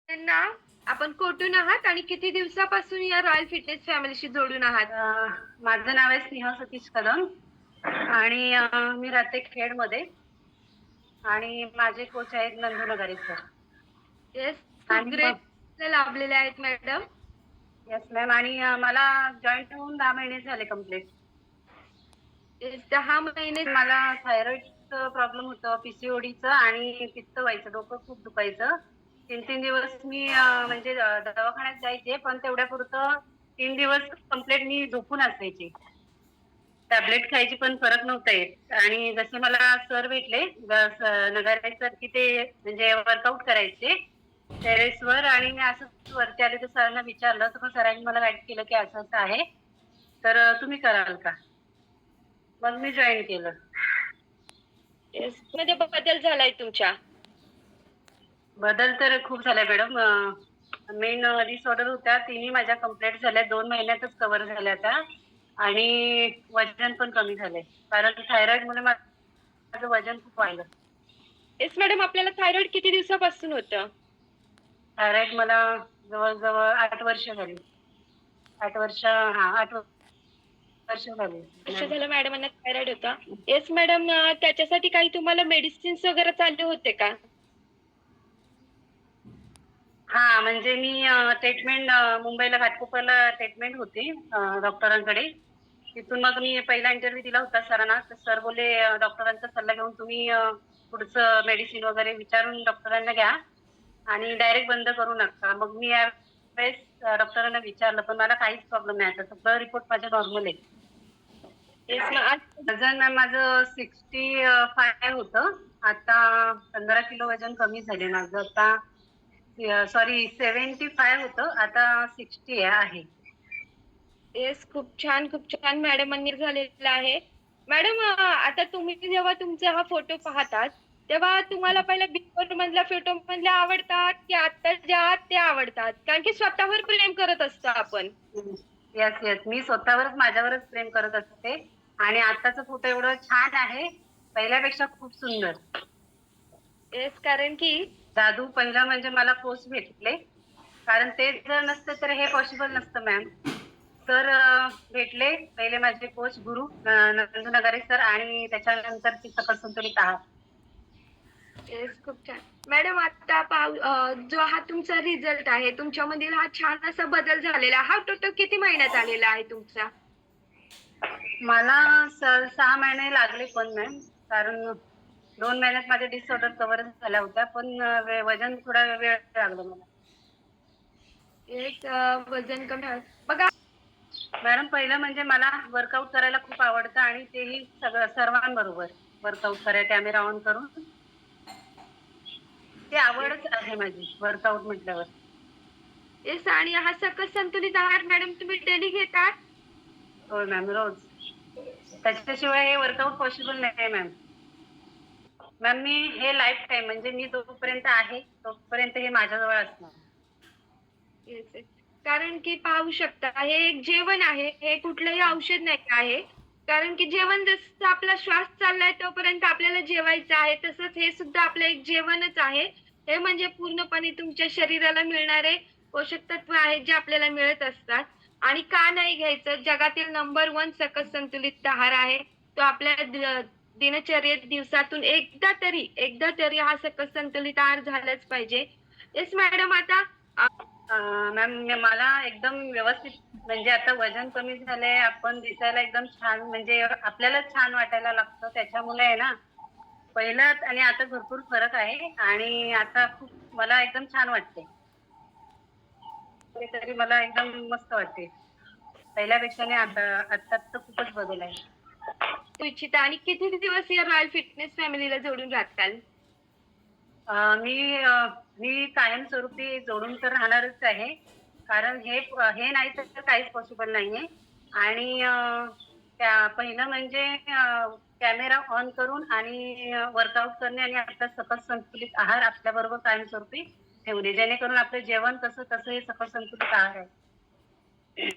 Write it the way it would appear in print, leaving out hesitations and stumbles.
त्यांना आपण कुठून आहात आणि किती दिवसापासून या रॉयल फिटनेस फॅमिलीशी जोडून आहात? माझं नाव आहे स्नेहा सतीश कदम आणि मी राहते खेडमध्ये आणि माझे कोच आहेत नंदुनगरे सर. येस, खूप आणि ग्रेट लाभलेले आहेत मॅडम. Yes ma'am. आणि मला जॉईन होऊन 10 महिने झाले कम्प्लीट. येस, 10 महिने. मला थायरॉइडचं प्रॉब्लेम होतं, पीसीओडीचं आणि पित्त व्हायचं, डोकं खूप दुखायचं. 3-3 दिवस मी म्हणजे दवाखान्यात जायचे, पण तेवढ्यापुरतं 3 दिवस कम्प्लीट मी झोपून असायचे. टॅबलेट खायची पण फरक नव्हता येत. आणि जसे मला सर भेटले नगराळे सर, की ते म्हणजे वर्कआउट करायचे टेरेसवर, आणि मी असंच वरती आले तर सरांना विचारलं, तर मग सरांनी मला गाईड केलं की असं असं आहे, तर तुम्ही कराल का? मग मी जॉईन केलं. येस, मध्ये बदल झालाय तुमच्या. बदल तर खूप झालाय मॅडम. मेन डिसऑर्डर होत्या, तिन्ही माझ्या कम्प्लीट झाल्या, 2 महिन्यातच कव्हर झाल्या त्या. आणि वजन पण कमी झालंय, कारण थायरॉइड मुळे माझं वजन खूप वाढलं. येस मॅडम, आपल्याला थायरॉइड किती दिवसापासून होतं? थायरॉइड मला जवळ-जवळ 8 वर्ष झाली. 8 वर्ष, हां, 8 वर्ष झाली वर्ष मॅम. झालं मॅडमांना थायरॉइड होता. येस मॅडम, त्याच्यासाठी काही तुम्हाला मेडिसिन्स वगैरे चालू होते का? हां, म्हणजे मी ट्रीटमेंट मुंबईला घाटकोपरला ट्रीटमेंट होती डॉक्टरांकडे. तिथून मग मी पहिला इंटरव्ह्यू दिला होता सरांना. तर सर बोलले, डॉक्टरांचा सल्ला घेऊन तुम्ही पुढचं मेडिसिन वगैरे विचारून डॉक्टरांना घ्या आणि डायरेक्ट बंद करू नका. मग मी यावेळेस डॉक्टरांना विचारलं, पण मला काहीच प्रॉब्लेम नाही. आता सगळं रिपोर्ट माझे नॉर्मल आहे. येस, मग आज वजन माझं 65 होतं. आता 15 किलो वजन कमी झाले माझं. आता सॉरी 75 होतं, आता 60 आहे. येस, खूप छान, खूप छान मॅडमांनी झालेला आहे. मॅडम, आता तुम्ही जेव्हा तुमचा हा फोटो पाहतात, तेव्हा तुम्हाला पहिला बिफोर मधला फोटो मधले आवडतात, की आता जे आहात ते आवडतात? कारण की स्वतःवर प्रेम करत असतो आपण. Yes, yes. मी स्वतःवरच, माझ्यावरच प्रेम करत असते. आणि आत्ताचा फोटो एवढं छान आहे, पहिल्यापेक्षा खूप सुंदर. येस, कारण की जादू पहिला म्हणजे मला कोच भेटले, कारण ते जर नसतं तर हे पॉसिबल नसतं मॅम. सर भेटले पहिले माझे कोच गुरु नंदू नगारे सर, आणि त्याच्यानंतर ती सकल संतुलित आहार. येस, खूप छान. मॅडम, आता जो हा तुमचा रिझल्ट आहे, तुमच्यामधील हा छान असा बदल झालेला, हा टोटल किती महिन्यात आलेला आहे तुमचा? मला 6 महिने लागले पण मॅम, कारण 2 महिन्यात माझ्या डिसऑर्डर कव्हर झाल्या होत्या, पण वजन थोडा वेळ लागला मला. येस, वजन कमी बघा. मॅडम, पहिलं म्हणजे मला वर्कआउट करायला खूप आवडतं, आणि तेही सगळं सर्वांबरोबर वर्कआउट करायला कॅमेरा ऑन करून. ती आवडच आहे माझी वर्कआउट म्हटल्यावर. येस, आणि हा सकस संतुलित आहार मॅडम तुम्ही डेली घेतात? हो मॅम, रोज. त्याच्याशिवाय हे वर्कआउट पॉसिबल नाही मॅम. मॅम, मी हे लाईफ टाईम, म्हणजे मी जोपर्यंत आहे तोपर्यंत हे माझ्याजवळ असणार. Yes, yes. कारण की पाहू शकता, हे एक जेवण आहे, हे कुठलंही औषध नाही आहे. कारण की जेवण जसं आपला श्वास चाललाय तोपर्यंत आपल्याला जेवायचं आहे, तसंच हे सुद्धा आपलं एक जेवणच आहे. हे म्हणजे पूर्णपणे तुमच्या शरीराला मिळणारे पोषक तत्व आहेत, जे आपल्याला मिळत असतात. आणि का नाही घ्यायचं? जगातील नंबर 1 सकस संतुलित आहार आहे. तो आपल्या दिनचर्येत दिवसातून एकदा तरी हा सकस संतुलित आहार झालाच पाहिजे. येस मॅडम, आता मॅम, मला एकदम व्यवस्थित, म्हणजे आता वजन कमी झालंय, आपण दिसायला एकदम छान, म्हणजे आपल्याला छान वाटायला लागतं. त्याच्यामुळे आहे ना, पहिलं आणि आता भरपूर फरक आहे, आणि आता खूप मला एकदम छान वाटते. तरी मला एकदम मस्त वाटते. पहिल्यापेक्षा नाही, आता तर खूपच बदल आहे. तू इच्छिता आणि किती दिवस या रॉयल फिटनेस फॅमिलीला जोडून राहताल? मी मी कायमस्वरूपी जोडून तर राहणारच आहे. कारण हे नाही तर काहीच पॉसिबल नाहीये. आणि त्या पहिलं म्हणजे कॅमेरा ऑन करून आणि वर्कआउट करणे, आणि आपला सकस संतुलित आहार आपल्याबरोबर कायमस्वरूपी ठेवणे. जेणेकरून आपलं जेवण कसं, तसं हे सकस संतुलित आहार आहे.